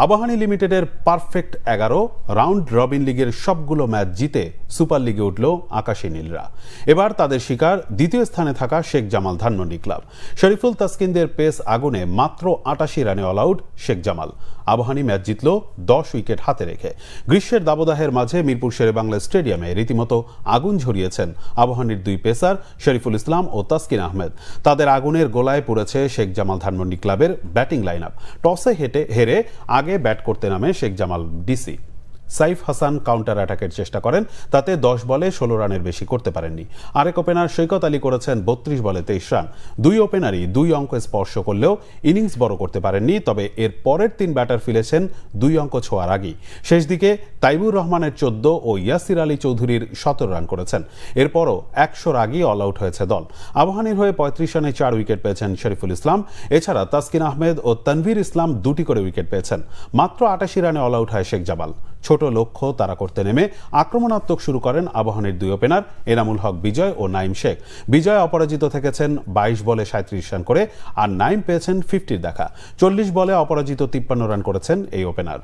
আবাহনী লিমিটেডের perfect 11 round robin লিগের সবগুলো ম্যাচ জিতে সুপার লিগে উঠল আকাশী নীলরা। এবার তাদের শিকার দ্বিতীয় স্থানে থাকা শেখ জামাল ধানমন্ডি ক্লাব। শরীফুল তাসকিনদের পেস আগুনে মাত্র 88 রানে all out Sheikh Jamal. Abahani match জিতল 10 উইকেট হাতে রেখে। গ্রীষ্মের দাবদাহের মাঝে মিরপুর শেরেবাংলা স্টেডিয়ামে রীতিমতো আগুন ঝরিয়েছেন আবাহনীর দুই পেসার শরীফুল ইসলাম ও তাসকিন আহমেদ। তাদের আগুনের গোলায় পড়েছে শেখ জামাল ধানমন্ডি ক্লাবের ব্যাটিং লাইন আপ। টসে হেরে আগে ব্যাট করতে নামে শেখ জামাল ডিসি। সাইফ হাসান কাউন্টার অ্যাটাকের চেষ্টা করেন, তাতে 10 বলে 16 রানের বেশি করতে পারেননি। আরেক ওপেনার সৈকত আলী করেছেন 32 বলে 23 রান। দুই ওপেনারই 2 অঙ্ক স্পর্শ করলেও ইনিংস বড় করতে পারেননি। তবে এর পরের 3 ব্যাটার ফিরেছেন 2 অঙ্ক ছোঁয়ার আগেই। শেষ দিকে তাইবুর রহমানের 14 ও ইয়াসির আলী চৌধুরীর 17 রান করেছেন। এরপরও 100 আগেই অল আউট হয়েছে দল। আবাহনীর হয়ে 35 রানে 4 উইকেট পেয়েছেন শরীফুল ইসলাম। এছাড়া তাসকিন আহমেদ ও তানভীর ইসলাম 2টি করে উইকেট পেয়েছেন। মাত্র 88 রানে অল আউট হয় শেখ জামাল। ছোট লক্ষ্য তারা করতে নেমে আক্রমণাত্মক শুরু করেন আবাহনীর দুই ওপেনার এনামুল হক বিজয় ও নাইম শেখ। বিজয় অপরাজিত থেকেছেন 22 বলে 37 রান করে, আর নাইম পেয়েছেন 50-র দেখা। 40 বলে অপরাজিত 53 রান করেছেন এই ওপেনার।